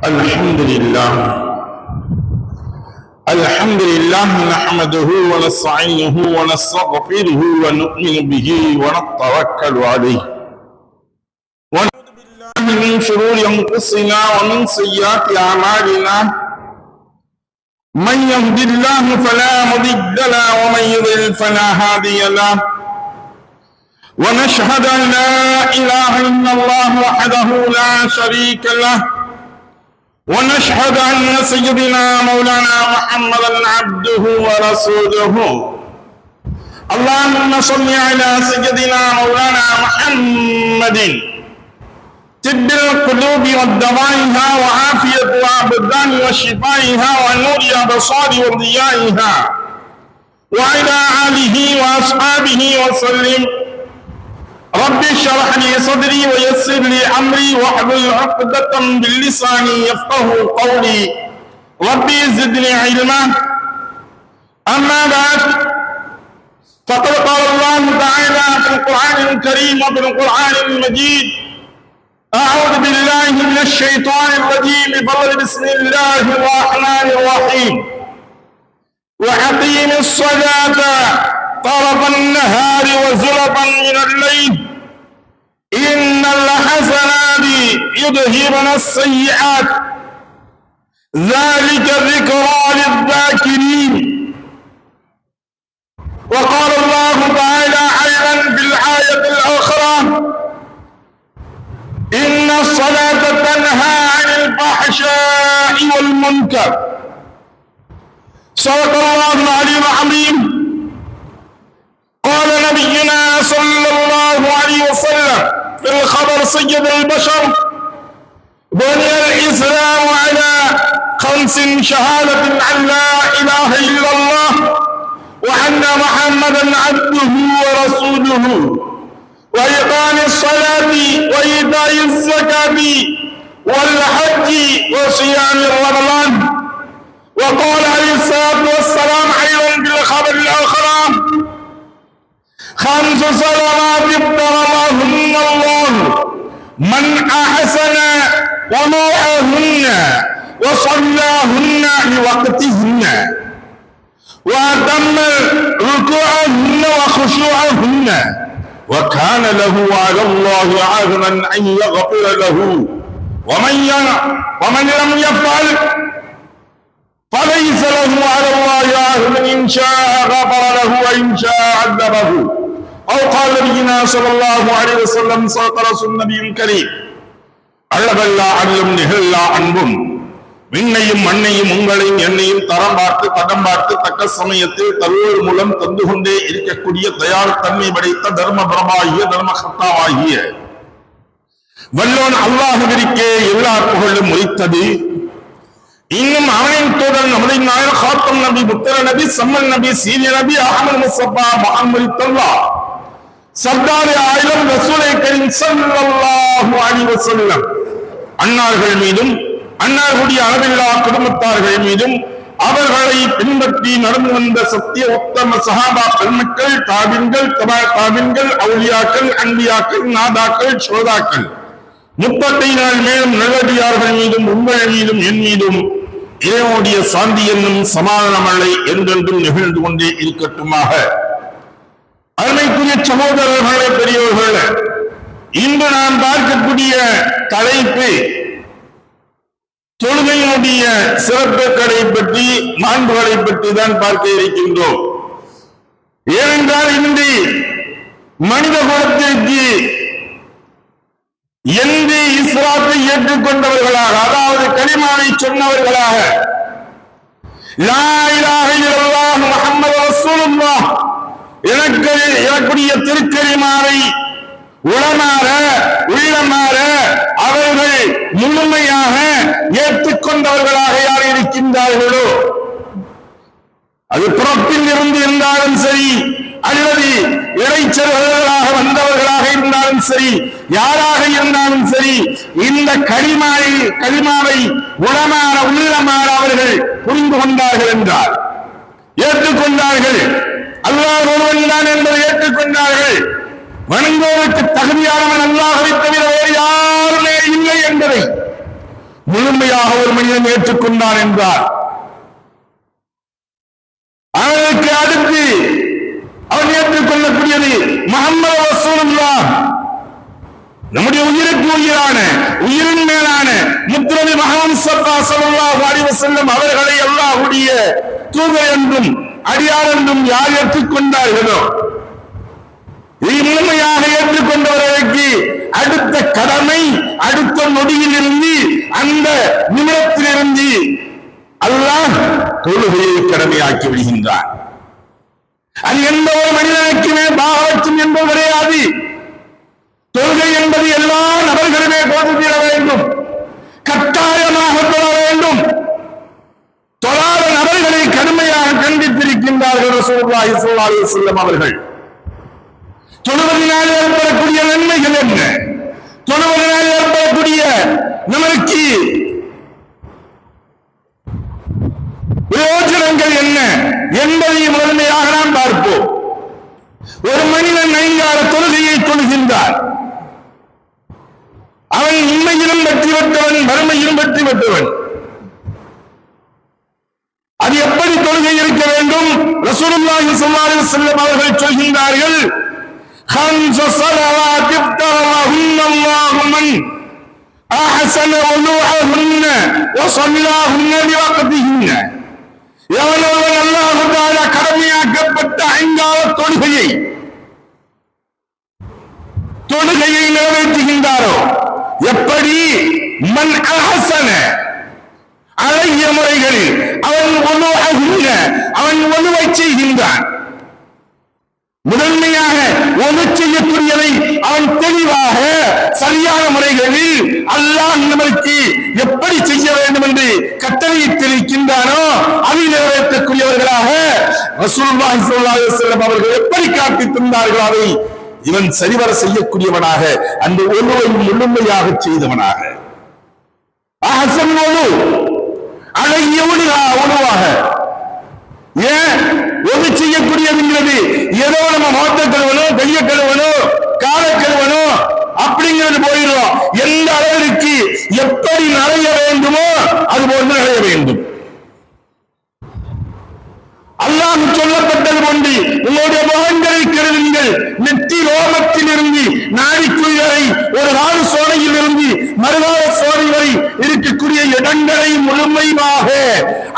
الحمد لله نحمده ونستعينه ونستغفره ونؤمن به ونتوكل عليه ونعوذ بالله من شرور انفسنا ومن سيئات اعمالنا من يهد الله فلا مضل له ومن يضلل فلا هادي له ونشهد ان لا اله الا الله وحده لا شريك له ونشهد أن سيدنا مولانا محمدا عبده ورسوله اللهم صل على سيدنا مولانا محمد طب القلوب والدوائها وعافية الأبدان وشفائها ونور الأبصار وضيائها وعلى آله وأصحابه وسلم رب اشرح لي صدري ويسر لي امري واحلل عقدة من لساني يفقهوا قولي ربي زدني علما. اما بعد فقد قال الله تعالى في القرآن الكريم وفي القرآن المجيد اعوذ بالله من الشيطان الرجيم بسم الله الرحمن الرحيم وأقيم الصلاة طرف النهار وزلفا من الليل إن الحسنات يذهبن السيئات ذلك ذكرى للذاكرين. وقال الله تعالى أيضا في الآية الأخرى إن الصلاة تنهى عن الفحشاء والمنكر. صدق الله العلي العظيم. قال نبينا صلى الله عليه وسلم في الخبر سيد البشر بني الإسلام على 5 شهادة أن لا إله إلا الله وأن محمدا عبده ورسوله وإقام الصلاة وإيتاء الزكاة والحج وصيام رمضان. وقال عليه الصلاة والسلام أيضا في الخبر الآخر 5 صلوات افترضهن الله من أحسن وضوءهن وصلاهن لوقتهن وأتم ركوعهن وخشوعهن وكان له على الله عهدا أن يغفر له ومن لم يفعل فليس له على الله عهد إن شاء غفر له وإن شاء عذبه أو قال نبينا صلى الله عليه وسلم صدق رسول النبي الكريم. அளவல்லா அருளும் நிகழல்லா அன்பும் விண்ணையும் மண்ணையும் உங்களையும் என்னையும் தரம் பார்த்து தடம் பார்த்து தக்க சமயத்தில் தருவோர் மூலம் தந்து கொண்டே இருக்கக்கூடிய தயார் தன்மை படைத்த தர்ம பிரமாகிய தர்ம கர்த்தாவாகிய வல்லோன் அல்லாஹுவிற்கே எல்லா புகழும் உரித்தது. இன்னும் அவனின் தூதர் நம்முடைய நாயர் காத்தம் நபி புத்தர நபி சம்மன் நபி சீனிய நபி அஹமது முஸ்தபா முஹம்மது தல்லா சர்தாரி ஆயிரம் ரசூலை கரீம் ஸல்லல்லாஹு அலைஹி வஸல்லம் அன்னார்கள் மீதும் அன்னார்களுடைய அளவில்லா குடும்பத்தார்கள் மீதும் அவர்களை பின்பற்றி நடந்து வந்த சத்திய உத்தம சஹாபா பெருமக்கள் தாபின்கள் தபா தாபின்கள் அவுலியாக்கள் அன்பியாக்கள் நாதாக்கள் சோதாக்கள் முப்பத்தைநாள் மேலும் நல்லடியார்கள் மீதும் உங்கள் மீதும் என் மீதும் இறைவனுடைய சாந்தி என்னும் சமாதானமலை என்றென்றும் நிகழ்ந்து கொண்டே இருக்கட்டுமாக. அருமைக்குரிய சகோதரர்களே பெரியவர்களே, இன்று நாம் பார்க்கக்கூடிய தலைப்பு தொழுகையினுடைய சிறப்புகளை பற்றி மாண்புகளை பற்றி தான் பார்க்க இருக்கின்றோம். ஏனென்றால் இன்று மனித குலத்திற்கு எந்த இஸ்லாத்தை ஏற்றுக்கொண்டவர்களாக, அதாவது கலிமாவை சொன்னவர்களாக, லா இலாஹ இல்லல்லாஹ் முஹம்மது ரசூலுல்லாஹ் எனக்குரிய திருக்கலிமாவை உளமாற உள்ளமாற அவர்கள் முழுமையாக ஏற்றுக்கொண்டவர்களாக யார் இருக்கின்றார்களோ, அது பிறப்பில் இருந்து இருந்தாலும் சரி அல்லது இறைச்சல்களாக வந்தவர்களாக இருந்தாலும் சரி, யாராக இருந்தாலும் சரி, இந்த கலிமாவை உளமாற உள்ளமாற அவர்கள் புரிந்து கொண்டார்கள் என்றார், ஏற்றுக்கொண்டார்கள். அல்லாஹ் ஒருவன் தான் என்பதை ஏற்றுக்கொண்டார்கள். வணங்குவதற்கு தகுதியானவன் அல்லாஹ்வை தவிர வேறு யாருமே இல்லை என்பதை முழுமையாக ஒரு மனிதன் ஏற்றுக்கொண்டான் என்றார். அவனுக்கு அடுத்து அவன் ஏற்றுக்கொள்ளக்கூடியது முஹம்மது ரசூலுல்லாஹ், நம்முடைய உயிருக்கு உயிரான, உயிரின் மேலான முத்துநபி முஹம்மது ஸல்லல்லாஹு அலைஹி வஸல்லம் அவர்களை அல்லாஹ்வுடைய தூதர் என்றும் அடியார் என்றும் யார் ஏற்றுக்கொண்டார்களோ, இதை முழுமையாக ஏற்றுக்கொண்டவர்களுக்கு அடுத்த கடமை, அடுத்த நொடியில் இருந்து, அந்த நிமிடத்திலிருந்து அல்லாஹ் தொழுகையை கடமையாக்கி விடுகின்றான். அது எந்த ஒரு மனிதனுக்குமே பாவச்சம் என்பது கிடையாது. தொழுகை என்பது எல்லா நபர்களுமே போது தீர வேண்டும், கட்டாயமாக தொழ வேண்டும். தொழாத நபர்களை கடுமையாக கண்டித்திருக்கின்றார்கள் ரசூலுல்லாஹி ஸல்லல்லாஹு அலைஹி வஸல்லம் அவர்கள். தொழுவதனால் ஏற்படக்கூடிய நன்மைகள் என்ன, தொழுவதனால் ஏற்படக்கூடிய நமக்கு பிரயோஜனங்கள் என்ன என்பதை முதன்மையாக நாம் பார்ப்போம். ஒரு மனிதன் ஐங்கால தொழுகையை தொழுகின்றார், அவன் உண்மையிலும் வெற்றி பெற்றவன், மறுமையிலும் வெற்றி பெற்றவன். அது எப்படி தொழுகை இருக்க வேண்டும்? ரசூலுல்லாஹி ஸல்லல்லாஹு அலைஹி வஸல்லம் அவர்கள் சொல்கின்றார்கள், خمس صلوات افترضهن الله من احسن وضوءهن وصلاهن لوقتهن. எவனொருவன் அல்லாஹ் தஆலா கடமையாக்கப்பட்ட ஐங்கால தொழுகையை நிறைவேற்றுகின்றாரோ, எப்படி மன் அஹ்ஸன அழகிய முறைகளில் அவன் ஒழுவை செய்கின்றான். முதன்மையாக ஒழு செய்யக்கூடியதை அவன் தெளிவாக சரியான முறைகளில் அல்லாஹ் நமக்கு எப்படி செய்ய வேண்டும் என்று கட்டளையிட்டிருக்கின்றானோ அதை நிறைவேற்றக்கூடியவர்களாக ரசூலுல்லாஹி ஸல்லல்லாஹு அலைஹி வஸல்லம் அவர்கள் எப்படி காட்டி தந்தார்களோ அதை இவன் சரிவர செய்யக்கூடியவனாக, அந்த ஒழுவை முழுமையாக செய்தவனாக, அழகிய ஒழுவாக. ஏன் ஒழு செய்யக்கூடியதுங்கிறது ஏதோ நம்ம முகத்தை கழுவணும், கைய கழுவணும், கால கழுவணும் அப்படிங்கிறது போயிடும். எந்த அளவிற்கு எப்படி நடைய வேண்டுமோ அது போன்று நடைய வேண்டும். அல்லாஹ் சொல்லப்பட்டது போன்று உங்களுடைய முகங்களை கழுவுங்கள், நெற்றி ரோமத்தில் இருந்து நாடிக்குள் வரை, ஒரு கால் சோனையில் இருந்து மறுகால சோனை வரை இருக்கக்கூடிய இடங்களை முழுமையாக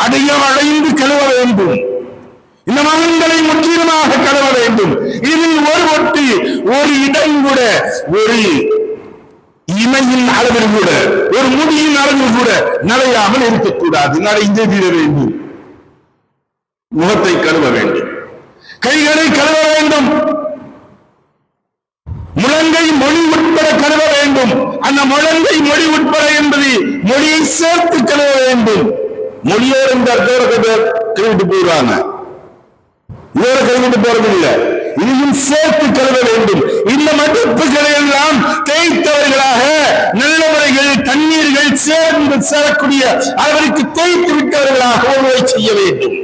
அடைந்து கழுவ வேண்டும். இந்த மகன்களை முற்றிலுமாக கழுவ வேண்டும். இதில் ஒரு ஒட்டு, ஒரு இடம் கூட, ஒரு இமையின் அளவில் கூட, ஒரு முடியின் அளவில் கூட நடையாமல் இருக்கக்கூடாது. நடைந்தே தீர வேண்டும். முகத்தை கழுவ வேண்டும், கைகளை கழுவ வேண்டும், முழங்கை மொழி உட்பட கழுவ வேண்டும். அந்த முழங்கை மொழி உட்பட என்பது மொழியை சேர்த்து கழுவ வேண்டும். மொழியோடு இந்த கைவிட்டு போயிடுவாங்க, இதோட கைவிட்டு போறது இல்லை, இதையும் சேர்த்து கழுவ வேண்டும். இந்த மதிப்புகளை எல்லாம் தேய்த்தவர்களாக நல்ல முறைகள் தண்ணீர்கள் சேர்ந்து சேரக்கூடிய அவருக்கு தேய்த்து விட்டவர்களாக உணவை செய்ய வேண்டும்.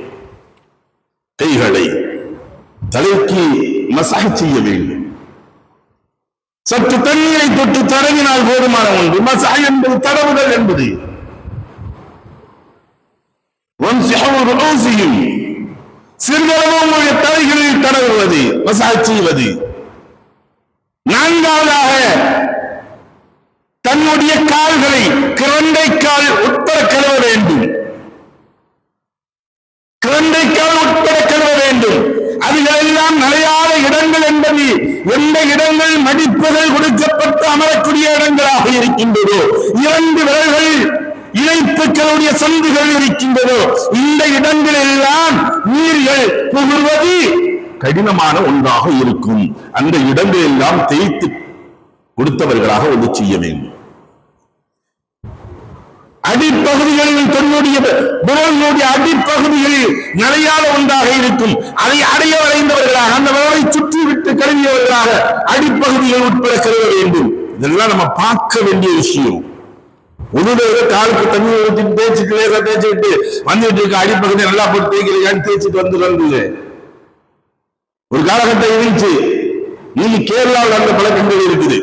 கைகளை தலைக்கு மசாஜ் செய்ய வேண்டும். சற்று தண்ணீரை தொட்டு தடவினால் போதுமான ஒன்று. மசாஜ் என்பது தடவுதல் என்பது. சிறிதளவு உங்களுடைய தலைகளில் தடவுவது, மசாஜ் செய்வது. நான்காவதாக தன்னுடைய கால்களை கிரண்டை கால் உட்பட கழுவ வேண்டும். கிரண்டை கால் உட்பட கழுவ வேண்டும். அதுகளெல்லாம் நிலையாத இடங்கள் என்பது எந்த இடங்கள் மடிப்புகள் கொடுக்கப்பட்டு அமரக்கூடிய இடங்களாக இருக்கின்றதோ, இரண்டு விரல்கள் இணைப்புகளுடைய சந்துகள் இருக்கின்றதோ, இந்த இடங்கள் எல்லாம் நீர்கள் புகுவது கடினமான ஒன்றாக இருக்கும். அந்த இடங்கள் எல்லாம் தேய்த்து கொடுத்தவர்களாக ஒன்று செய்ய வேண்டும். அடிப்பகுதிகளில் தன்னுடைய விரலுடைய அடிப்பகுதிகளில் நிலையாத ஒன்றாக இருக்கும். அதை அடைய வரைந்தவர்களாக, அந்த விரலை சுற்றி விட்டு கழுவியவர்களாக அடிப்பகுதிகள் உட்பட கழுவ வேண்டும். இதெல்லாம் நம்ம பார்க்க வேண்டிய விஷயம். உதவியோட காலுக்கு தண்ணி ஊற்றிட்டு தேய்ச்சிட்டு லேசா தேய்ச்சிட்டு வந்துட்டு இருக்க அடிப்பகுதி நல்லா போட்டு தேய்க்கலையான்னு தேய்ச்சிட்டு வந்து ஒரு காலகட்டம் இருந்துச்சு. இன்னைக்கு கேரளாவில் அந்த பழக்கங்கள் இருக்குது.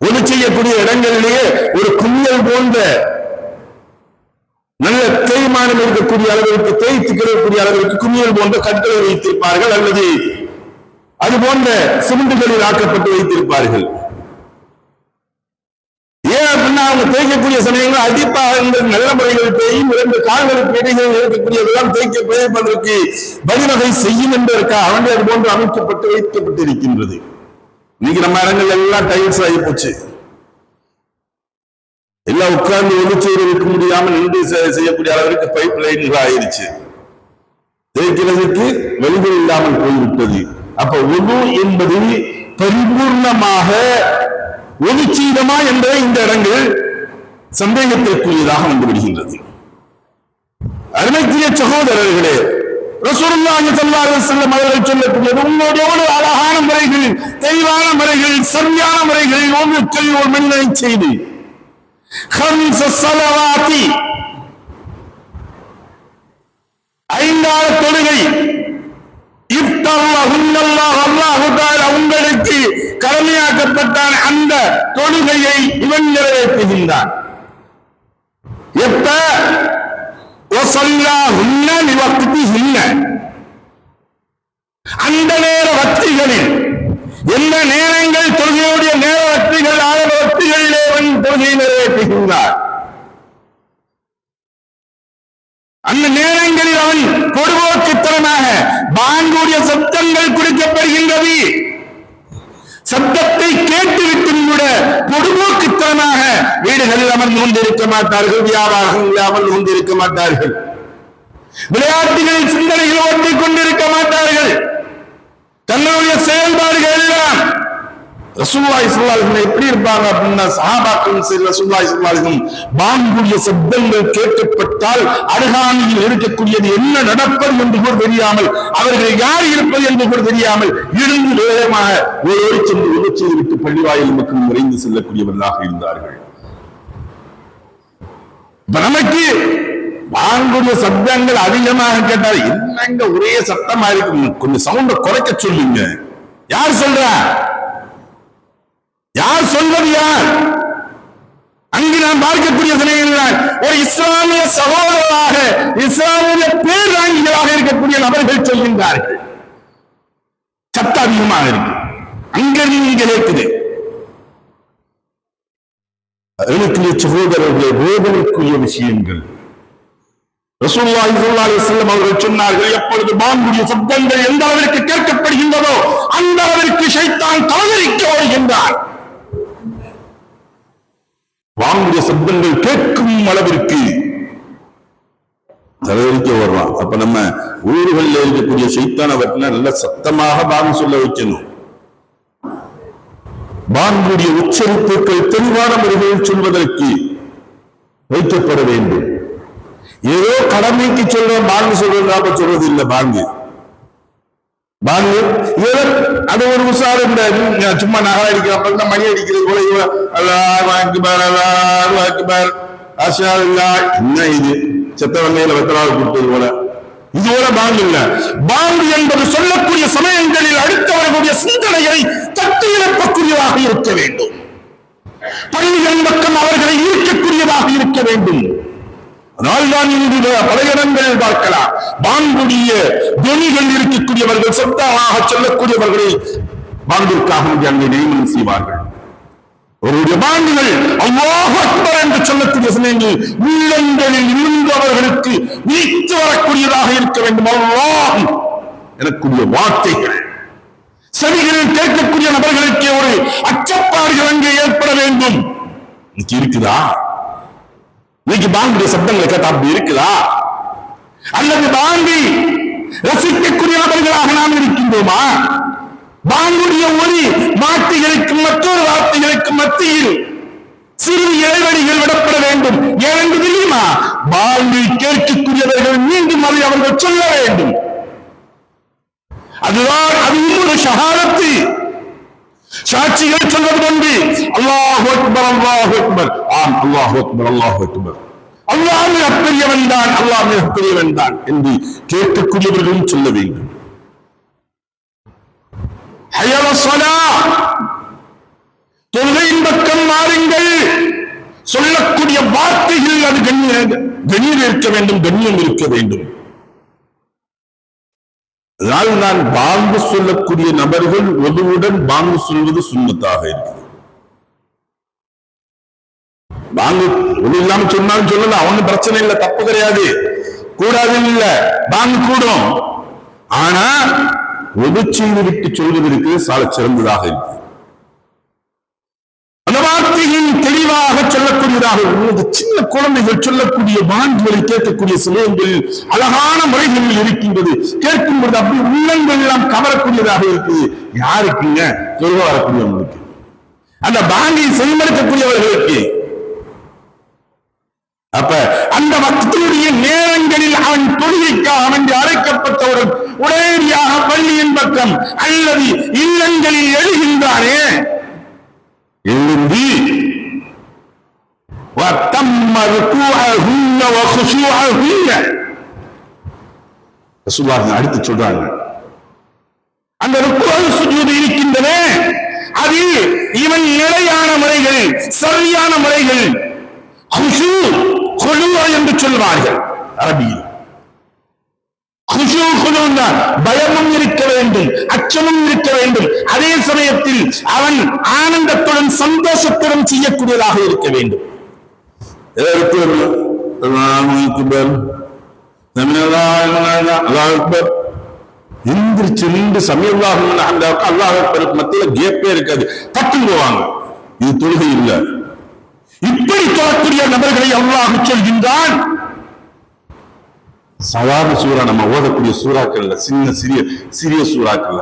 ஒது செய்யக்கூடிய இடங்களிலேயே ஒரு குமிழல் போன்ற தேய்மானம் இருக்கக்கூடிய அளவிற்கு தேய்த்து கிடக்கூடிய அளவிற்கு குமியல் போன்ற கற்களை வைத்திருப்பார்கள், அல்லது அது போன்ற சிமெண்டுகளில் ஆக்கப்பட்டு வைத்திருப்பார்கள். ஏன் அப்படின்னா அவங்க தேய்க்கக்கூடிய சமயங்கள் அடிப்பாக நல்ல முறைகள் தேயும், 2 கால்களுக்கு இடையில் இருக்கக்கூடியதெல்லாம் தேய்ப்பதற்கு வழிவகை செய்யும் என்பதற்காக அவன் அது போன்று அமைக்கப்பட்டு வைக்கப்பட்டிருக்கின்றது. இன்னைக்கு நம்ம இடங்கள் எல்லாம் டைல்ஸ் ஆகி போச்சு. எல்லாம் உட்கார்ந்து ஒளிச்சேரி வைக்க முடியாமல் நின்று செய்யக்கூடிய அளவிற்கு பைப் லைன்கள் ஆயிருச்சு. தேய்க்கிறதுக்கு வழிகள் இல்லாமல் போய்விட்டது. அப்ப உது என்பது பரிபூர்ணமாக ஒதுச்சீதமா என்பதை இந்த இடங்கள் சந்தேகத்திற்குரியதாக வந்துவிடுகின்றது. அருமைக்குரிய சகோதரர்களே, ரசூலுல்லாஹி ஸல்லல்லாஹு அலைஹி வஸல்லம் அவர்கள் சொல்லக்கூடியது உங்களோடு அழகான முறைகள், தெளிவான முறைகள், சரியான முறைகளில் ஒரு மனிதனை செய்து خمس صلوات 5 தொழுகை உங்களுக்கு கடமையாக்கப்பட்டான். அந்த தொழுகையை இவன் நிறைவேற்றுகின்றான். எப்ப அந்த நேர வக்திகளில், எந்த நேரங்கள் தொழுகையுடைய நேர வக்திகள், வக்திகளிலே அவன் தொழுகையை நிறைவேற்றுகின்றார். அந்த நேரங்களில் அவன் பொதுவோக்குத்தனமாக பாங்குடைய சப்தங்கள் குறிக்கப்படுகின்றது. சப்தத்தை கேட்டுவிட்டும் கூட பொதுவோக்குத்தனமாக வீடுகளில் அமர்ந்து கொண்டிருக்க மாட்டார்கள், வியாபாரங்களில் அமர்ந்து கொண்டிருக்க மாட்டார்கள், விளையாட்டுகளில் சிந்தனைகள் ஓட்டிக் கொண்டிருக்க மாட்டார்கள். தன்னுடைய செயல்பாடுகள் எல்லாம் ரசூலுல்லாஹி ஸல்லல்லாஹு அலைஹி வஸல்லம் எப்படி இருப்பாங்க அப்படின்னா, சஹாபாக்களும் சரி ரசூலுல்லாஹி ஸல்லல்லாஹு அலைஹி வஸல்லம் பாங்குடைய சப்தங்கள் கேட்கப்பட்டால் அருகாமையில் இருக்கக்கூடியது என்ன நடப்பது என்று கூட தெரியாமல், அவர்கள் யார் இருப்பது என்று கூட தெரியாமல் இருந்து வேகமாக ஓடி சென்று உதவி விட்டு பள்ளிவாயில் மக்கள் விரைந்து செல்லக்கூடியவர்களாக இருந்தார்கள். நமக்கு பாங்குடைய சப்தங்கள் அதிகமாக கேட்டால் என்னங்க ஒரே சத்தமா இருக்கு, கொஞ்சம் சவுண்ட குறைக்க சொல்லுங்க. யார் சொல்றா? யார் சொல்வது? யார்? அங்கு நாம் பார்க்கக்கூடிய சமயங்கள் ஒரு இஸ்லாமிய சகோதரராக, இஸ்லாமிய பேராங்கிகளாக இருக்கக்கூடிய நபர்கள் சொல்கின்றார்கள், சத்தம் அதிகமாக இருக்கு, அங்கிருந்து இங்கே இருக்குது. அதற்குரிய சகோதரர்களே, வேதனைக்குரிய விஷயங்கள். ரசூலுல்லாஹி ஸல்லல்லாஹு அலைஹி வஸல்லம் அவர்கள் சொன்னார்கள், எப்பொழுது பாங்குடைய சப்தங்கள் எந்த அளவிற்கு கேட்கப்படுகின்றதோ அந்த அளவிற்கு ஷைத்தான் தவறிக்க ஓடுகின்றான். பாங்குடைய சப்தங்கள் கேட்கும் அளவிற்கு தவறிக்க வர்றான். அப்ப நம்ம ஊர்களில் இருக்கக்கூடிய ஷைத்தான் அவற்றின நல்ல சத்தமாக பாங்கு சொல்ல வைக்கணும். பாங்குடைய உச்சரிப்புகள் தெளிவான முறைகளில் சொல்வதற்கு வைக்கப்பட வேண்டும். ஏதோ கடமைக்கு சொல்றோம் பாங்கு சொல்றதுனால சொல்றது இல்லை. பாங்கு அது ஒரு உசார், இந்த சும்மா நகை அடிக்கிற மணி அடிக்கிறது போல அல்லாஹ் அக்பர் அல்லாஹ் அக்பர் அஷ்ஹது அல்லா, என்ன இது செத்த வண்ணையில வெத்தலாக கொடுத்தது போல, இது போல பாங்கு இல்ல. பாங்கு என்பது சொல்லக்கூடிய சமயங்களில் அடுத்தவர்களுடைய சிந்தனையை தட்டி இழப்பக்கூடியதாக இருக்க வேண்டும். பள்ளிகளின் பக்கம் அவர்களை ஈர்க்கக்கூடியதாக இருக்க வேண்டும். அதனால்தான் இன்று பல இடங்களில் பார்க்கலாம், பாங்குடைய துணிகள் இருக்கக்கூடியவர்கள், சத்தமாக சொல்லக்கூடியவர்களை பாங்கிற்காக அங்கே நியமனம் செய்வார்கள். அவருடைய பாங்குகள் அல்லாஹ் அக்பர் என்று சொல்லக்கூடிய சமயங்கள் உள்ளங்களில் இருந்து அவர்களுக்கு நீத்து வரக்கூடியதாக இருக்க வேண்டும். அல்லாஹ் எனக்கூடிய வார்த்தைகள் செவிகளில் கேட்கக்கூடிய நபர்களுக்கு ஒரு அச்சப்பாடுகள் அங்கே ஏற்பட வேண்டும். இன்னைக்கு இருக்குதா? இன்னைக்கு பாங்குடைய சப்தங்களை கேட்டா அப்படி இருக்குதா? அல்லது பாங்கி ரசிக்கக்கூடிய நபர்களாக நாம் இருக்கின்றோமா? பாங்குடைய ஒளி வார்த்தைகளுக்கு மற்றொரு வார்த்தைகளுக்கு மத்தியில் சிறு இடைவெளிகள் விடப்பட வேண்டும். ஏனென்று தெரியுமா? பாங்கை கேட்கக்கூடியவர்கள் மீண்டும் அதை அவர்கள் சொல்ல வேண்டும். அதுதான் அதுவும் ஒரு ஷஹாதத்து. சாட்சிகள் சொல்வது கொண்டு அல்லாஹு அக்பர் அல்லாஹு அக்பர், ஆம் அல்லாஹு அக்பர் அல்லாஹு அக்பர், அல்லாஹ் மிகப்பெரியவன் தான், அல்லாஹ் மிகப்பெரியவன் தான் என்று கேட்கக்கூடியவர்களும் சொல்ல வேண்டும். தொழுகையின் பக்கம் மாறுங்கள், சொல்லக்கூடிய வார்த்தைகள் அது கண்ணியம் இருக்க வேண்டும், கண்ணியம் இருக்க வேண்டும். அதனால் நான் பாங்கு சொல்லக்கூடிய நபர்கள் ஒதுவுடன் பாங்கு சொல்வது சுன்னத்தாக இருக்குது. பாங்கு ஒண்ணு இல்லாம சொன்னாலும் சொல்லலாம், ஒன்னும் பிரச்சனை இல்லை, தப்பு கிடையாது, கூடாது இல்ல, பாங்கு கூடும். ஆனா ஒது செய்து விட்டு சொல்வதற்கு சால சிறந்ததாக இருக்கு. அந்த வார்த்தையின் தெளிவாக சொல்லக்கூடியதாக உள்ளது. சின்ன குழந்தைகள் சொல்லக்கூடிய பாங்குகளை கேட்கக்கூடிய சமயங்களில் அழகான முறைகளில் இருக்கின்றது. கேட்கும் பொழுது அப்படி உள்ளங்கள் எல்லாம் கவரக்கூடியதாக இருக்குது. யாருக்குங்க? சொல்ல வரக்கூடியவங்களுக்கு, அந்த பாங்கை செயல்படுத்தக்கூடியவர்களுக்கு. அப்ப அந்த பக்தியுடைய நேரங்களில் அவன் தொழுகைக்காக அவன் அழைக்கப்பட்டவுடன் உடனடியாக பள்ளியின் பக்கம் அல்லது இல்லங்களில் எழுகின்றானே, எழுந்து அடுத்து சொல்றாங்க, அந்த ருக்குஅ சுஜூத் இருக்கின்றன, அதில் இவன் நிலையான முறைகள், சரியான முறைகள், குஷூ குழுவா என்று சொல்வார்கள் அரபியில். குஷூ குழுவா பயமும் இருக்க வேண்டும், அச்சமும் இருக்க வேண்டும், அதே சமயத்தில் அவன் ஆனந்தத்துடன் சந்தோஷத்துடன் செய்யக்கூடியதாக இருக்க வேண்டும். எந்திரிச்சு நின்று சமயல்லாஹு அல்லாஹ் மத்தியில கேப்பே இருக்காது, பட்டும் போவாங்க. இது தொழுகை இல்லை. இப்படி தொழக்கூடிய நபர்களை அல்லாஹ் சொல்கின்றான். சாதாரண சூறா நம்ம ஓதக்கூடிய சூறாக்கள், சின்ன சிறிய சூறாக்கள்.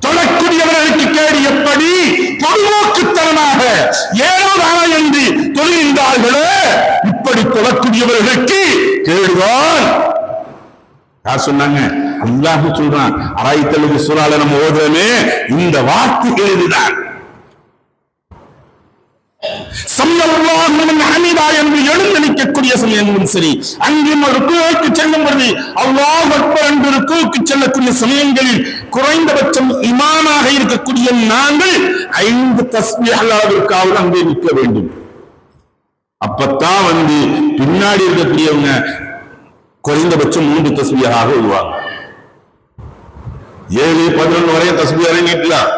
தொழக்கூடியவர்களுக்கு கேடு எப்படி? பொதுநோக்குத்தனமாக ஏனோதானா என்று தொழுகின்றார்களோ இப்படி தொழக்கூடியவர்களுக்கு கேடுதான். யார் சொன்னாங்க? அல்லாஹ் சொல்றான். அராய்த்தலுக்கு சூறால நம்ம ஓதுறமே இந்த வார்த்தைகள் இதுதான். என்று எழுந்து நிற்கக்கூடிய சமயங்களும் சரி, அங்கும் ருக்குவுக்கு செல்லும் பொழுது அல்லாஹ் அக்பர் என்று ருக்குவுக்கு செல்லக்கூடிய சமயங்களில் குறைந்தபட்சம் இமாமாக இருக்கக்கூடிய நாங்கள் 5 தஸ்பீஹ் அளவிற்காக அங்கே நிற்க வேண்டும். அப்பத்தான் பின்னாடி இருக்கக்கூடியவங்க குறைந்தபட்சம் 3 தஸ்பீஹாக வருவாங்க. 7-11 வரைய தஸ்பீஹ் நீட்டலாம்.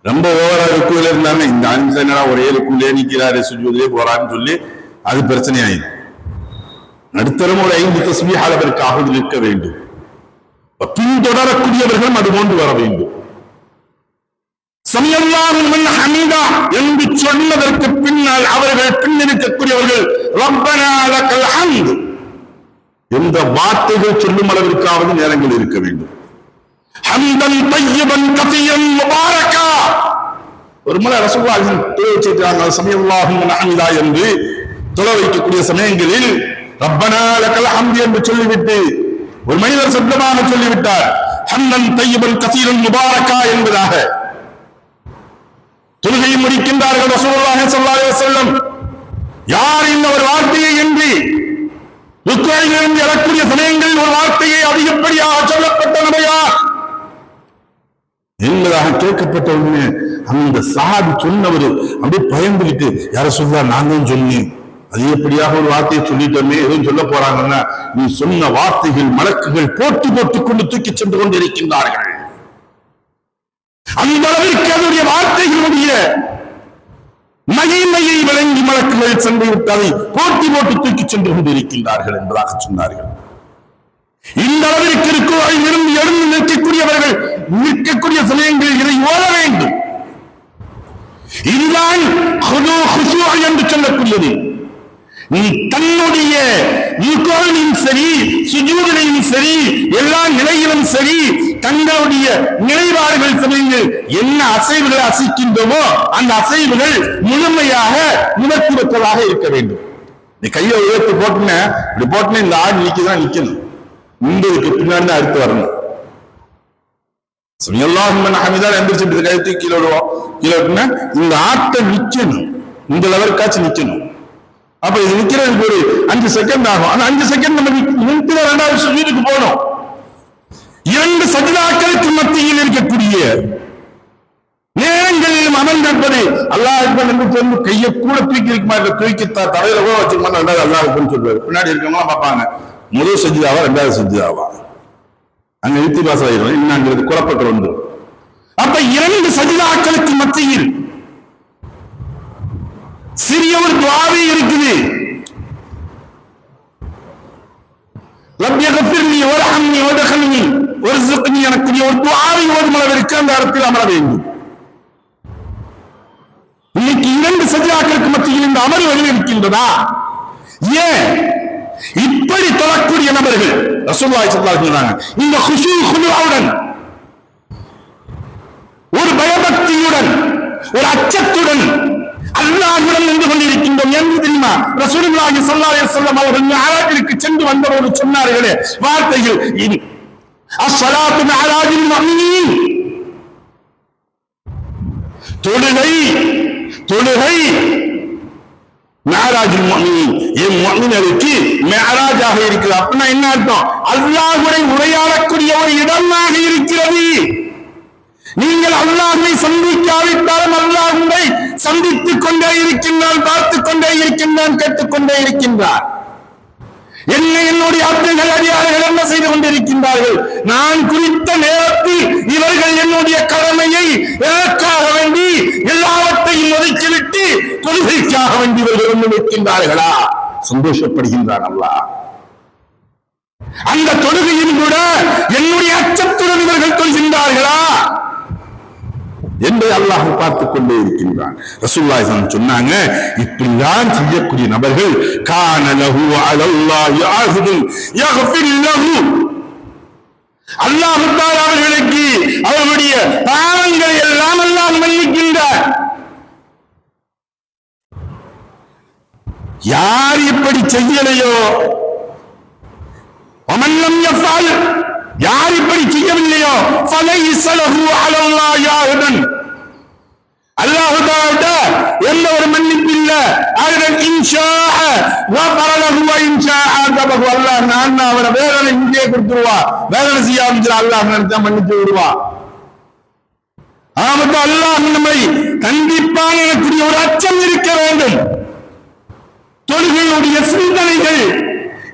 ரொம்ப ஓவரா ருக்குல இருந்தாங்க, இந்த 5 என்னடா ஒரே ருக்குலே நிக்கிறாரு, சுஜூதிலே போறான்னு சொல்லி அது பிரச்சனை ஆயிடும். நடுத்தரம் ஒரு 5 தஸ்பீஹ் அளவிற்காக நிற்க வேண்டும். பின்தொடரக்கூடியவர்களும் அது போன்று வர வேண்டும். சமியல்லாஹு லிமன் ஹமீதா என்று சொன்னதற்கு பின்னால் அவர்கள் பின்னிருக்கக்கூடியவர்கள் ரப்பனா லக்கல் ஹம்த் என்ற வார்த்தைகள் சொல்லும் அளவிற்காவது நேரங்கள் இருக்க வேண்டும். ஹம்தன் தய்யிபன் கஸீரன் முபாரக்கா. ஒரு முறை ரசூலுல்லாஹி தொழுகிறாங்க சமியல்லாஹு லிமன் ஹமீதா என்று தொழ வைக்கக்கூடிய சமயங்களில் ரப்பனா லக்கல் ஹம்த் என்று சொல்லிவிட்டு ஒரு மனிதர் சப்தமாக சொல்லிவிட்டார், ஹம்தன் தய்யிபன் கஸீரன் முபாரக்கா என்பதாக. தொழுகையை முடிக்கின்றார்கள் ரசூலுல்லாஹி ஸல்லல்லாஹு அலைஹி வஸல்லம். யார் இந்த ஒரு வார்த்தையை என்று ருக்குவிலிருந்து எழக்கூடிய சமயங்களில் ஒரு வார்த்தையை அதிகப்படியாக சொல்லப்பட்ட நபையா என்பதாக கேட்கப்பட்ட உடனே அந்த சஹாபி சொன்னவர் அப்படியே பயந்துகிட்டு, யார சொல்றா, நான் தான் சொன்னேன், அதிகப்படியாக ஒரு வார்த்தையை சொல்லிட்டோமே, எதுவும் சொல்ல போறாங்கன்னா, நீ சொன்ன வார்த்தைகள் மலக்குகள் போட்டி போட்டுக் கொண்டு தூக்கி சென்று கொண்டிருக்கின்றார்கள். அந்த அளவிற்கு அதனுடைய வார்த்தைகளுடைய மகிமையை விளங்கி மலக்குகள் சென்று விட்டதை போட்டி போட்டு தூக்கி சென்று கொண்டிருக்கின்றார்கள் என்பதாக சொன்னார்கள். இந்த அளவிற்கு இருந்து எழுந்து நிற்கக்கூடியவர்கள் நிற்கக்கூடிய சமயங்களில் இதை ஓத வேண்டும். இதுதான் என்று சொல்லக்கூடியது. நீ தன்னுடைய ருக்குவிலும் சரி, சுஜூதிலும் சரி, எல்லா நிலையிலும் சரி, தங்களுடைய நிலைப்பாடுகள் சமயங்கள் என்ன அசைவுகளை அசைக்கின்றமோ அந்த அசைவுகள் முழுமையாக நிவர்த்திவற்றதாக இருக்க வேண்டும். நீ கையை உயர்த்தி போட்டுன, இப்படி போட்டுன இந்த ஆடு நிக்கதான் நிக்கணும், இந்ததுக்கு பின்னாடி அடுத்து வரணும். எந்திரிச்சு கழுத்து கீழே விடுவோம், கீழே விட்டுனா இந்த ஆட்டை நிக்கணும், இந்த லெவலுக்காச்சும் நிக்கணும். அப்ப இது நிக்கிறதுக்கு ஒரு 5 செகண்ட் ஆகும். அந்த 5 செகண்ட் நம்ம நிறுத்தி 2வது சுஜூதுக்கு போகணும். இரண்டு சஜிதாக்களுக்கு மத்தியில் இருக்கக்கூடிய நேரங்களிலும் அமர்ந்திருப்பது அல்லாஹ் அக்பர் என்று சொல்லி கையை கூட தூக்கி இருக்குமா தூக்கித்தா தலையில கூட வச்சுக்கமா ரெண்டாவது அல்லாஹ் அக்பர்னு சொல்றாரு. பின்னாடி இருக்கவங்க பார்ப்பாங்க முதல் சஜிதாவா ரெண்டாவது சஜிதாவா அங்க வித்தியாசம் ஆயிரும். இன்னும் குழப்பத்தில் வந்து அப்ப இரண்டு சஜிதாக்களுக்கு மத்தியில் சிறிய ஒரு துஆவே இருக்குது. ரப்பி கஃபிர்னி வர்ஹம்னி வத்கல்னி வர்ஸுக்னி எனக்கு ஒரு துஆவை ஓதும் அளவிற்கு அந்த இடத்தில் அமர வேண்டும். இன்னைக்கு இரண்டு சஜிதாக்களுக்கு மத்தியில் இந்த அமர்வுகள் இருக்கின்றதா? ஏன் இப்படி தொழக்கூடிய நபர்கள் ரசூலுல்லாஹி ஸல்லல்லாஹு அலைஹி வஸல்லம் இந்த குஷூ குதுவுடன் ஒரு பயபக்தியுடன் ஒரு அச்சத்துடன் அல்லாஹ்வுடன் நின்று கொண்டிருக்கின்றோம் என்று தெரியுமா? ரசூலுல்லாஹி ஸல்லல்லாஹு அலைஹி வஸல்லம் அவர்கள் மிஅராஜிற்கு சென்று வந்தபோது சொன்னார்களே வார்த்தைகள், அஸ்ஸலாத்து மிஅராஜில் முஃமினீன், தொழுகை மிஅராஜில் முஃமினீன், என் முஃமினருக்கு மிஅராஜாக இருக்கிறது. அப்படின்னா என்ன அர்த்தம்? அல்லாஹ்வுடன் உரையாடக்கூடிய ஒரு இடமாக இருக்கிறது. நீங்கள் அல்லாஹ்வை சந்திக்காவிட்டாலும் அல்லாஹ் உங்களை சந்தித்துக் கொண்டே இருக்கின்றான், பார்த்துக் கொண்டே இருக்கின்றான், கேட்டுக்கொண்டே இருக்கின்றான். என்னுடைய அப்துகள் அடியார்கள் என்ன செய்து கொண்டிருக்கின்றார்கள்? நான் குறித்த நேரத்தில் இவர்கள் என்னுடைய கடமையை எனக்காக வேண்டி எல்லாவற்றையும் ஒதுக்கிவிட்டு தொழுகைக்காக வேண்டி இவர்கள் வந்து நிற்கின்றார்களா? சந்தோஷப்படுகின்றான் அல்லாஹ். அந்த தொழுகையும் கூட என்னுடைய அச்சத்துடன் இவர்கள் தொழுகின்றார்களா என்று அல்லாஹ் பார்த்துக் கொண்டே இருக்கின்றான். ரசூலுல்லாஹி ஸல்லல்லாஹு அலைஹி வஸல்லம் சொன்னாங்க, இப்படிதான் செய்யக்கூடிய நபர்கள் கான லஹு அலல்லாஹி ஆஹிதுன் யக்ஃபிர் லஹு, அல்லாஹ் தஆலா அவர்களுக்கு அவருடைய பாவங்களை எல்லாம் அல்லாஹ் மன்னிக்கின்றார். யார் இப்படி செய்யலையோ, வமன் லம் யஃஅல், யார் இப்படி செய்யவில்லையோ, ஃபலைஸ லஹு அலல்லாஹி ஆஹிதுன், அல்லாஹ் தஆலா எந்த ஒரு மன்னிப்பு இல்ல. ஆகிடன் இன்ஷாஅ கஃபர லஹு வ இன்ஷாஅ அதபஹு, அல்லாஹ் நான் அவரை வேதனை இங்கே கொடுத்துருவா, வேதனை செய்யாம அல்லாஹ் நினைச்சா மன்னிச்சு விடுவா. ஆமத்து அல்லாஹ் நம்மை கண்டிப்பாக எனக்குரிய ஒரு அச்சம் இருக்க வேண்டும். தொழுகையுடைய சிந்தனைகள்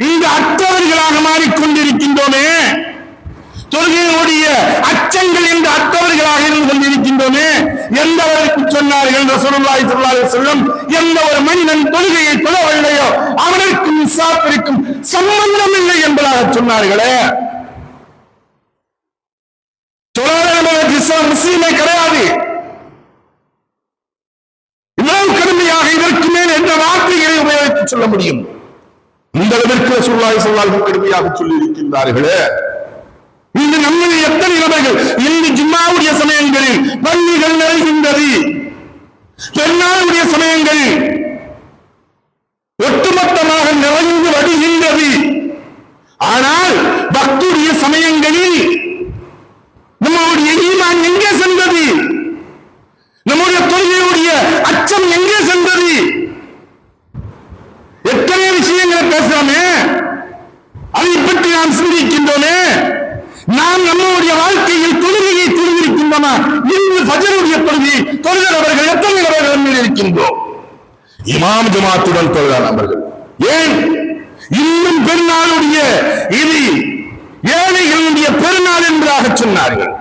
இந்த அற்றவர்களாக மாறிக்கொண்டிருக்கின்றோமே, தொழுகையுடைய அச்சங்கள் இந்த அற்றவர்களாக இருந்து கொண்டிருக்கின்றோமே. எந்த அளவுக்கு சொன்னார்கள் ரசூலுல்லாஹி ஸல்லல்லாஹு அலைஹி வஸல்லம், எந்த ஒரு மனிதன் தொழுகையை தொழவில்லையோ அவனுக்கும் இஸ்லாத்திற்கும் சம்பந்தம் இல்லை என்பதாக சொன்னார்களே. தொழாதவனுக்கு இஸ்லாம் முஸ்லீமே கிடையாது. இவ்வளவு கடுமையாக இதற்கு மேல் என்ற வார்த்தைகளை உபயோகித்து சொல்ல முடியும்? இந்த அளவிற்கு ரசூலுல்லாஹி ஸல்லல்லாஹு அலைஹி வஸல்லம் கடுமையாக சொல்லி இருக்கின்றார்களே. இன்று நம்முடைய எத்தனை நபர்கள் இன்று ஜும்மாவுடைய சமயங்களில் பள்ளிகள் நிறைகின்றது, பெருநாளுடைய சமயங்களில் ஒட்டுமொத்தமாக நிறைந்து வடிகின்றது. ஆனால் பக்துடைய சமயங்களில் நம்முடைய ஈமான் எங்கே சென்றது? நம்முடைய தொழுகையுடைய அச்சம் எங்கே சென்றது? எத்தனை விஷயங்களை பேசுறோமே, அதை பற்றி நாம் சிந்திக்கின்றோமே. நாம் நம்முடைய வாழ்க்கையில் தொழுகையை தொழுதிருக்கின்றோமா? இன்று ஃபஜ்ருடைய தொழுகை தொழுகிறவர்கள் எத்தனை நபர்கள் இருக்கின்றோம்? இமாம் ஜமாத்துடன் தொழுகிற நபர்கள். ஏன் இன்னும் பெருநாளுடைய இது ஏழைகளுடைய பெருநாள் என்பதாக சொன்னார்கள்.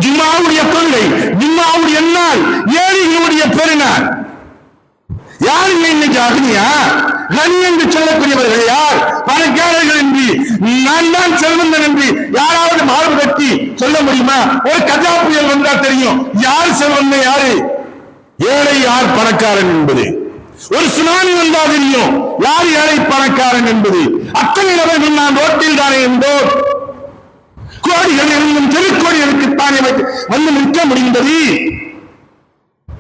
ஜும்மாவுடைய தொழுகை, ஜும்மாவுடைய நாள் ஏழைகளுடைய பெருநாள். யார் இன்னைக்கு அக்னியா கனி என்று சொல்லக்கூடியவர்கள் யார்? பணக்காரர்கள் என்று, நான் தான் செல்வந்தன் என்று யாராவது மார்பு கட்டி சொல்ல முடியுமா? ஒரு கஜா புயல் வந்தா தெரியும் யார் செல்வந்தன் யாரு, ஏழை யார் பணக்காரன் என்பது. ஒரு சுனாமி வந்தா தெரியும் யார் ஏழை பணக்காரன் என்பது. அத்தனை நபர்கள் நான் ரோட்டில் தானே இருந்தோம். கோடிகள் இருந்தும் திருக்கோடிகளுக்கு தானே வந்து நிற்க முடிந்தது.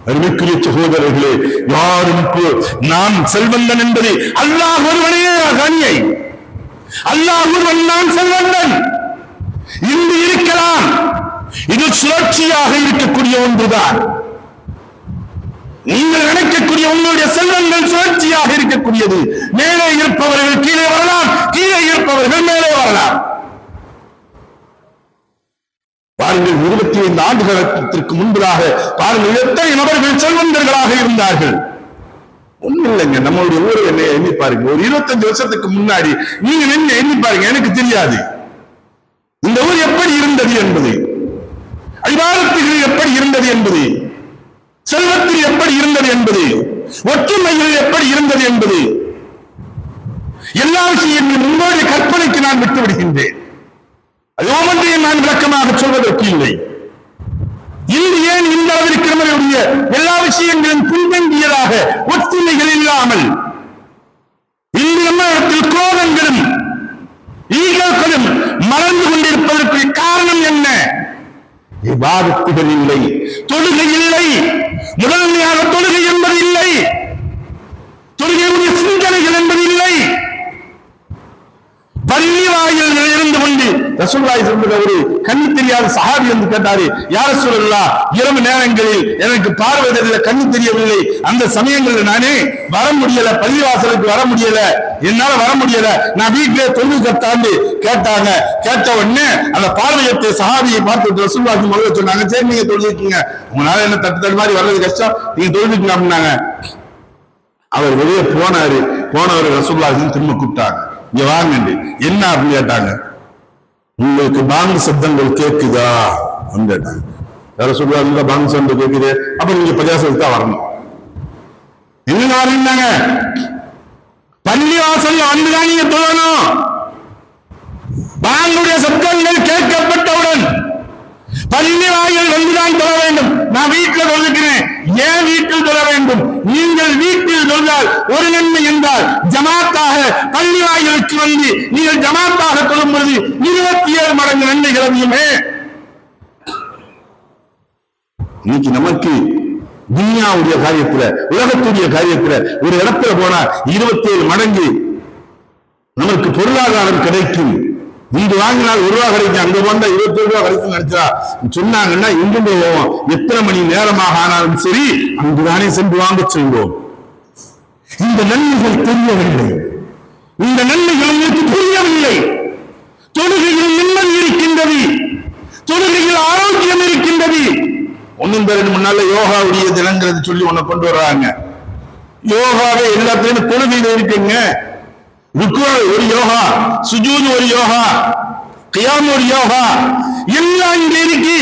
அருமைக்குரிய சகோதரர்களே, யாருக்கு நாம் செல்வந்தன் என்பது அல்லாஹ் ஒருவனே கனியை, அல்லாஹ் ஒருவன் நான் செல்வந்தன் இன்று இருக்கலாம். இது சுழற்சியாக இருக்கக்கூடிய ஒன்றுதான். நீங்கள் நினைக்கக்கூடிய உங்களுடைய செல்வங்கள் சுழற்சியாக இருக்கக்கூடியது. மேலே இருப்பவர்கள் கீழே வரலாம், கீழே இருப்பவர்கள் மேலே வரலாம். பாருங்கள், 25 ஆண்டுகளுக்கு முன்பதாக பாருங்கள் எத்தனை நபர்கள் செல்வந்தர்களாக இருந்தார்கள். ஒண்ணு இல்லைங்க, நம்மளுடைய ஊரை என்ன எண்ணி பாருங்க. ஒரு 25 வருஷத்துக்கு முன்னாடி நீங்க என்ன எண்ணி பாருங்க. எனக்கு தெரியாது இந்த ஊர் எப்படி இருந்தது என்பது, இபாதத்துகள் எப்படி இருந்தது என்பது, செல்வத்தில் எப்படி இருந்தது என்பது, ஒற்றுமையில் எப்படி இருந்தது என்பது, எல்லா விஷயங்களும் உங்களுடைய கற்பனைக்கு நான் விட்டு விடுகின்றேன். அது ஒவ்வொன்றையும் நான் விளக்கமாக சொல்வதற்கு இல்லை. இன்று ஏன் இந்த அளவிற்கு நம்மளுடைய எல்லா விஷயங்களும் பின்தங்கியதாக ஒற்றுமைகள் இல்லாமல் இன்று நம்மிடத்தில் கோபங்களும் ஈகோக்களும் மலர்ந்து கொண்டிருப்பதற்கு காரணம் என்ன? இபாதத்துகள் இல்லை, தொழுகை இல்லை, முதன்மையாக தொழுகை என்பது இல்லை, தொழுகையுடைய சிந்தனைகள் என்பது இல்லை. பள்ளி வாயில் இருந்து கொண்டு ரசூலுல்லாஹி ஸல்லல்லாஹு அலைஹி வஸல்லம் ஒரு கண்ணு தெரியாத சஹாபி வந்து கேட்டாரு, யா ரசூலல்லாஹ், இரவு நேரங்களில் எனக்கு பார்வை தெரியல, கண்ணு தெரியவில்லை, அந்த சமயங்களில் நானே வர முடியல, பள்ளிவாசலுக்கு வர முடியல, என்னால வர முடியல, நான் வீட்டிலே தொழுது கத்தாண்டு கேட்டாங்க. கேட்ட உடனே அந்த பார்வையத்தை சஹாபியை பார்த்து ரசூலுல்லாஹி முதல்ல சொன்னாங்க, சரி நீங்க தொழுதுக்கீங்க, உங்களால என்ன தட்டு மாதிரி வர்றது கஷ்டம், நீங்க தொழுதுக்கீங்க அப்படின்னாங்க. அவர் வெளியே போனாரு. போனவர் ரசூலுல்லாஹி திரும்ப கூப்பிட்டாங்க, இங்க வாங்க, என்ன அப்படின்னு கேட்டாங்க. உங்களுக்கு பாங்கு சப்தங்கள் கேக்குதா அப்படின்னு கேட்டாங்க. யார சொல்லுவாங்க, பாங்கு சப்தம் கேக்குது, அப்ப நீங்க பஜாசத்துக்கு தான் வரணும். என்ன வரணும்னாங்க, பள்ளி வாசல் வந்துதான் நீங்க தொழணும். பாங்குடைய சப்தங்கள் கேட்கப்பட்டவுடன் பள்ளி வாயில் வந்துதான் தொழ வேண்டும். நான் வீட்டில் தொழுகிறேன், ஏன் வீட்டில் தொழ வேண்டும்? நீங்கள் வீட்டில் தொழுதால் ஒரு நன்மை என்றால் ஜமாத்தாக பள்ளி வாயிலுக்கு வந்து நீங்கள் ஜமாத்தாக தொழும் பொழுது 27 மடங்கு நன்மை கிளம்பியுமே. இன்னைக்கு நமக்கு துன்யாவுடைய காரியத்துல, உலகத்துடைய காரியத்துல ஒரு இடத்துல போனா 27 மடங்கு நமக்கு பொருளாதாரம் கிடைக்கும். இங்கு வாங்கினால் 1 ரூபா கிடைக்கும், அங்க போனா 27 ரூபா கிடைக்கும் நினைச்சா சொன்னாங்கன்னா இங்கு போவோம். எத்தனை மணி நேரமாக ஆனாலும் சரி அங்குதானே சென்று வாங்க செல்வோம். இந்த நன்மைகள் தெரியவில்லை, இந்த நன்மைகள் உங்களுக்கு புரியவில்லை. தொழுகையில் நிம்மதி இருக்கின்றது, தொழுகையில் ஆரோக்கியம் இருக்கின்றது. ஒன்னும் பேருக்கு முன்னால யோகாவுடைய தினங்கிறது சொல்லி ஒண்ணு கொண்டு வர்றாங்க. யோகாவே எல்லாத்துலயும் தொழுகையில இருக்குங்க. ருக்கு ஒரு யோகா, சுஜூத் ஒரு யோகா, கியாம் ஒரு யோகா, எல்லாம் இங்கே இருக்கு.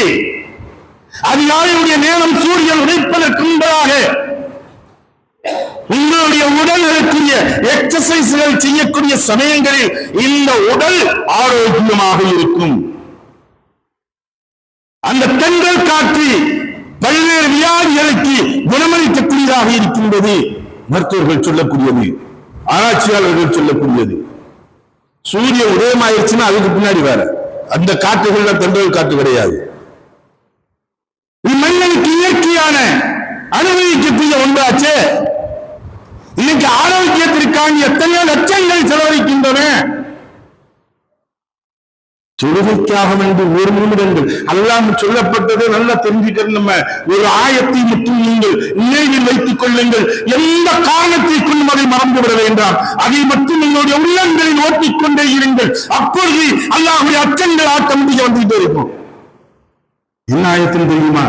அதிகாலையுடைய நேரம் சூரியன் உடைப்பதற்கு முன்பதாக உங்களுடைய உடலுக்குரிய எக்ஸசைஸ்கள் செய்யக்கூடிய சமயங்களில் இந்த உடல் ஆரோக்கியமாக இருக்கும். அந்த தென்றல் காற்று பல்வேறு வியாதிகளுக்கு குணமளிக்கக்கூடியதாக இருக்கின்றது. மருத்துவர்கள் சொல்லக்கூடியது, ஆராய்ச்சியாளர்கள் சொல்லக்கூடியது. சூரிய உதயமாயிருச்சுன்னா அதுக்கு பின்னாடி வேற, அந்த காற்றுகள்ல தென்றல் காற்று கிடையாது. மனிதனுக்கு இயற்கையான அனுபவிக்கக்கூடிய ஒன்றாச்சு. இன்னைக்கு ஆரோக்கியத்திற்கான எத்தனையோ லட்சங்கள் செலவழிக்கின்றன. தொழுகைக்காக வேண்டி 1 நிமிடங்கள் அல்லாஹ் சொல்லப்பட்டது நல்லா தெரிஞ்சுக்கிறது. நம்ம ஒரு ஆயத்தை மட்டும் நீங்கள் நினைவில் வைத்துக் கொள்ளுங்கள். எந்த காரணத்தை கொண்டும் அதை மறந்து விட வேண்டாம். அதை மட்டும் உங்களுடைய உள்ளங்களில் ஓட்டிக்கொண்டே இருங்கள். அப்பொழுது அல்லாஹ்வுடைய அச்சங்கள் ஆட்டோமேட்டிக்கா வந்துகிட்டே இருக்கும். என்ன ஆயத்தில் தெரியுமா?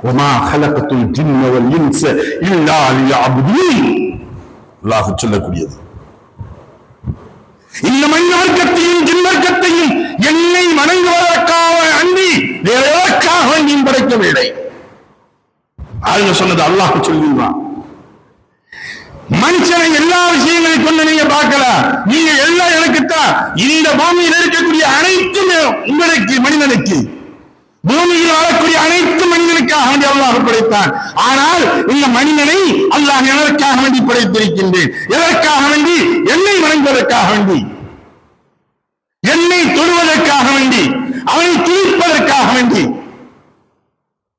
வமா ஹலகத்துல் ஜின்ன வல் இன்ஸ இல்லா லியஅபுதூன். அல்லாஹ் சொல்லக்கூடியது, இந்த மனித வர்க்கத்தையும் ஜின் வர்க்கத்தையும் என்னை வணங்குவதற்காக அன்றி வேற எதற்காக வேண்டியும் படைக்கவில்லை. ஆளுங்க சொன்னது அல்லாஹ் சொல்லுவான். மனுஷனை எல்லா விஷயங்களையும் கொண்டு நீங்க பார்க்கலாம். நீங்க எல்லாம் எனக்குத்தான். இந்த பூமியில் இருக்கக்கூடிய அனைத்துமே உங்களுக்கு, மனிதனுக்கு, பூமியில் வாழக்கூடிய அனைத்து மனிதனுக்காக வேண்டி அல்லாஹ் படைத்தான். ஆனால் இந்த மனிதனை அல்லாஹ் எதற்காக வேண்டி படைத்திருக்கின்றேன்? எதற்காக வேண்டி? என்னை வணங்குவதற்காக வேண்டி, என்னை தொழுவதற்காக வேண்டி, அவனை துதிப்பதற்காக வேண்டி.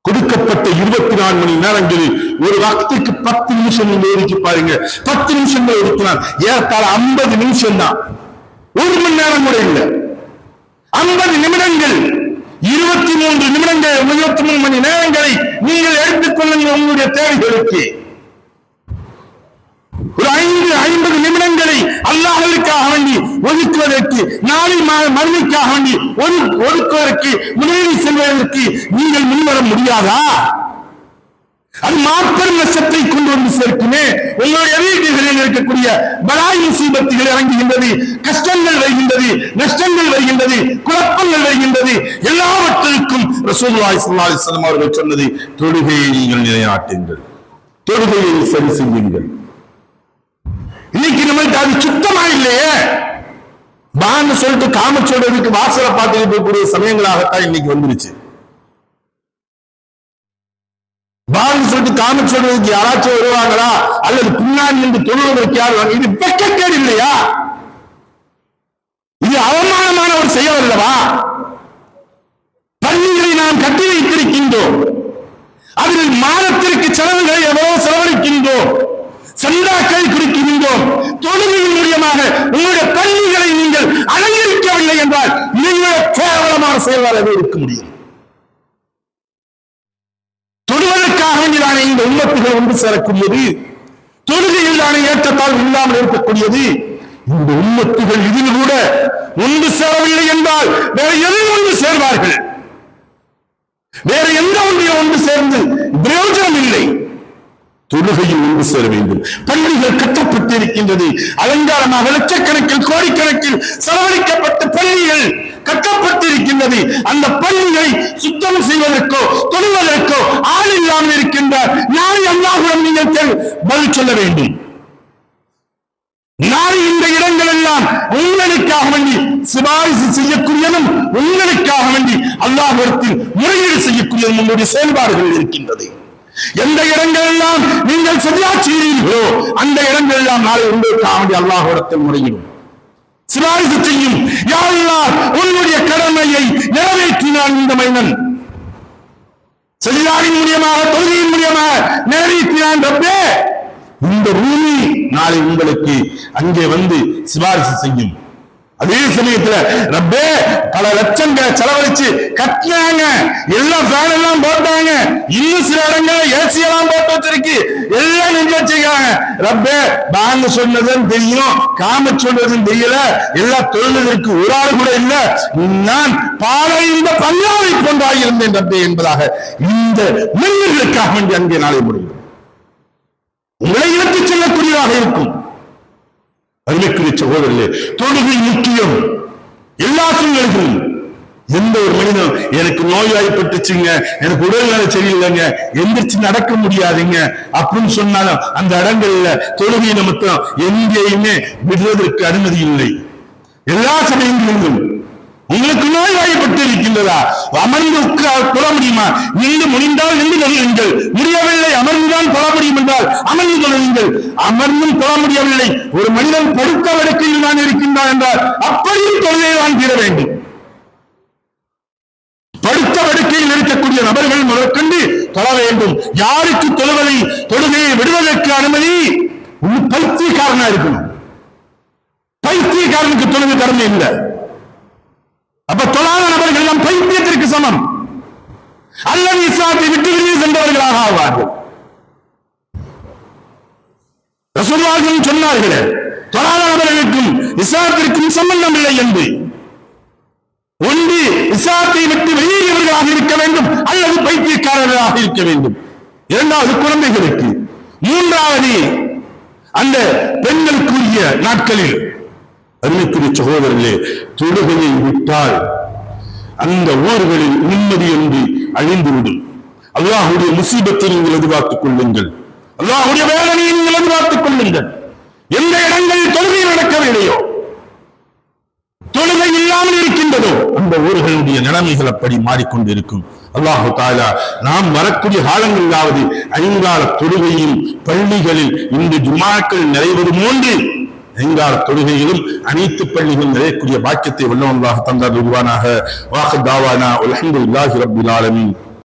கொடுக்கப்பட்ட 24 மணி நேரங்களில் ஒரு வாக்திற்கு 10 நிமிஷம் நீங்க ஒதுக்கி பாருங்க. 10 நிமிஷங்கள் ஒதுக்கினால் ஏறத்தாழ 50 நிமிஷம் தான், 1 மணி நேரம் கூட இல்லை. 50 நிமிடங்கள், 23 நிமிடங்கள், 23 மணி நேரங்களை நீங்கள் எடுத்துக்கொள்ளுங்கள் உங்களுடைய தேவைகளுக்கு. ஒரு 50 நிமிடங்களை அல்லாஹ்வுக்காக வேண்டி ஒதுக்குவதற்கு நாளை மறுமைக்காக வேண்டி ஒதுக்குவதற்கு முதலீடு செல்வதற்கு நீங்கள் முன்வர முடியாதா? அது மாபெரும் நஷ்டத்தை கொண்டு வந்து சேர்க்குமே. உங்களுடைய வீடுகளில் இருக்கக்கூடிய பலாய் முசீபத்துகள் இறங்குகின்றது, கஷ்டங்கள் வருகின்றது, நஷ்டங்கள் வருகின்றது, குழப்பங்கள் வருகின்றது. எல்லாவற்றிற்கும் ரசூலுல்லாஹி ஸல்லல்லாஹு அலைஹி வஸல்லம் அவர்கள் சொன்னது, தொழுகையை நீங்கள் நிலைநாட்டுங்கள், தொழுகையை சரி செய்யுங்கள். இன்னைக்கு நம்மளுக்கு அது சுத்தமா இல்லையே. பான்னு சொல்லிட்டு காம சொல்றதுக்கு வாசலை பார்த்துட்டு போகக்கூடிய சமயங்களாகத்தான் இன்னைக்கு வந்துருச்சு. பான்னு சொல்லிட்டு காம சொல்றதுக்கு யாராச்சும் வருவாங்களா, அல்லது பின்னாடி என்று தொழுவதற்கு யார்? இது வெட்கக்கேடு இல்லையா? இது அவமானமான ஒரு செயல் அல்லவா? பள்ளிகளை நாம் கட்டி வைத்திருக்கின்றோம், அதில் மாதத்திற்கு செலவுகளை எவ்வளவு செலவழிக்கின்றோம், சந்தாக்கள் குறிக்கின்றோம். தொழுகையின் மூலியமாக உங்களுடைய பள்ளிகளை நீங்கள் அலங்கரிக்கவில்லை என்றால் நீங்கள் கேவலமான செயலாளர்கள் இருக்க முடியும். தொழுவதற்காக வேண்டியதானே இந்த உம்மத்துகள் ஒன்று சேரக்கூடியது, தொழுகையில் தானே ஏற்றத்தால் இல்லாமல் இருக்கக்கூடியது. இந்த உம்மத்துகள் இதில் கூட ஒன்று சேரவில்லை என்றால் வேற எதில் ஒன்று சேர்வார்கள்? வேற எந்த ஒன்றையும் ஒன்று சேர்ந்து பிரயோஜனம் இல்லை. தொழுகையில் ஒன்று சேர வேண்டும். பள்ளிகள் கட்டப்பட்டு இருக்கின்றது, அலங்காரமாக லட்சக்கணக்கில் கோடிக்கணக்கில் செலவழிக்கப்பட்ட பள்ளிகள் கட்டப்பட்டு இருக்கின்றது. அந்த பள்ளியை சுத்தம் செய்வதற்கோ தொழுவதற்கோ ஆள் இல்லாமல் இருக்கின்றார். நாளை அல்லாஹ்விடம் நீங்கள் பதில் சொல்ல வேண்டும். நாளை இந்த இடங்கள் எல்லாம் உங்களுக்காக வேண்டி சிபாரிசு செய்யக்கூடியதும், உங்களுக்காக வேண்டி அல்லாஹ்விடத்தில் முறையீடு செய்யக்கூடியதும் உங்களுடைய செயல்பாடுகள் இருக்கின்றது. எந்த இடங்கள் எல்லாம் நீங்கள் சரியா செய்கிறீர்களோ அந்த இடங்கள் எல்லாம் நாளை உங்களுக்காக வேண்டி அல்லாஹ்விடத்தில் முறையிடும், சிபாரிசு செய்யும். யா அல்லாஹ், உன்னுடைய கடமையை நிறைவேற்றினான் இந்த மனிதன், சஜிதாவின் மூலியமாக தொழுகையின் மூலியமாக நிறைவேற்றினான் ரப்பே, இந்த பூமி நாளை உங்களுக்கு அங்கே வந்து சிபாரிசு செய்யும். அதே சமயத்துல ரப்பே, பல லட்சங்கள் செலவழிச்சு கட்டினாங்க, எல்லாம் ஃபேன் எல்லாம் போட்டாங்க, இன்னும் சில இடங்கள் ஏசி எல்லாம் போட்டு வச்சிருக்கு, எல்லாம் நெஞ்சு வச்சிருக்காங்க. ரப்பே, பாங்க சொன்னதும் தெரியும், காம சொன்னதும் தெரியல, எல்லாம் தொழுவதற்கு ஒரு ஆள் கூட இல்ல, நான் பாலை இந்த பல்லாவை கொண்டாகி இருந்தேன் ரப்பே என்பதாக இந்த மனிதர்களுக்காக வேண்டி அங்கே நாளை முடியும். உங்களை இலக்கு செல்லக்கூடியதாக இருக்கும். அருமைக்குரிய சகோதரர்களே, தொழுகை முக்கியம். எல்லா சூழ்நிலைகளும் எந்த ஒரு மனிதன் எனக்கு நோய்வாய்ப்பட்டுச்சுங்க, எனக்கு உடல்நல சரியில்லைங்க, எந்திரிச்சு நடக்க முடியாதுங்க அப்படின்னு சொன்னாலும் அந்த இடங்கள்ல தொழுகை நிமித்தம் எங்கேயுமே விடுவதற்கு அனுமதி இல்லை. எல்லா சமயங்களிலும் உங்களுக்கு நோய்வாய்ப்பட்டு இருக்கின்றதா, அமர்ந்து தொழ முடியுமா? நின்று முடிந்தால் நின்று தொழுங்கள், முடியவில்லை அமர்ந்துதான் தொழ முடியும் என்றால் அமர்ந்து தொழுங்கள். அமர்ந்தும் தொழ முடியவில்லை, ஒரு மனிதன் படுத்த வடக்கையில் தான் இருக்கின்றான் என்றால் அப்படியும் தொழுகை தான் தீர வேண்டும். படுத்த வடுக்கையில் இருக்கக்கூடிய நபர்கள் முதற்கொண்டு தொழ வேண்டும். யாருக்கு தொழுகையை விடுவதற்கு அனுமதி? பைத்தியக்காரனா இருக்கணும். பைத்தியக்காரனுக்கு தொழுகை கடமை இல்லை. அப்ப தொழாத நபர்கள் எல்லாம் பைத்தியத்திற்கு சமம், அல்லது இஸ்லாத்தை விட்டு வெளியே சென்றவர்களாக ஆவார்கள். ரசூலுல்லாஹ் சொன்னார்களே, தொழாத நபர்களுக்கும் இஸ்லாத்திற்கும் சம்பந்தம் இல்லை என்று. ஒன்று இஸ்லாத்தை விட்டு வெளியேறியவர்களாக இருக்க வேண்டும், அல்லது பைத்தியக்காரர்களாக இருக்க வேண்டும். இரண்டாவது குழந்தைகளுக்கு, மூன்றாவது அந்த பெண்களுக்குரிய நாட்களில். அருமைக்குரிய சகோதரர்களே, தொழுகையை விட்டால் அந்த ஊர்களில் நிம்மதி என்று அழிந்துவிடும். அல்லாஹ்வுடைய முசீபத்தை நீங்கள் எதிர்பார்த்துக் கொள்ளுங்கள், அல்லாஹ்வுடைய வேதனையை நீங்கள் எதிர்பார்த்துக் கொள்ளுங்கள். எந்த இடங்களில் தொழுகை நடக்கவில்லையோ, தொழுகை இல்லாமல் இருக்கின்றதோ, அந்த ஊர்களுடைய நிலைமைகள் அப்படி மாறிக்கொண்டிருக்கும். அல்லாஹு தஆலா நாம் வரக்கூடிய காலங்களிலாவது ஐங்கால தொழுகையும் பள்ளிகளில் இன்று ஜுமாக்கள் நிறைவேறும் போன்று ஐங்கால தொழுகையிலும் அனைத்து பள்ளிகளும் நிறையக்கூடிய பாக்கியத்தை வல்லவன் அல்லாஹ் தந்தார். வாஹ் தாவானா அல்ஹம்துலில்லாஹி ரப்பில் ஆலமீன்.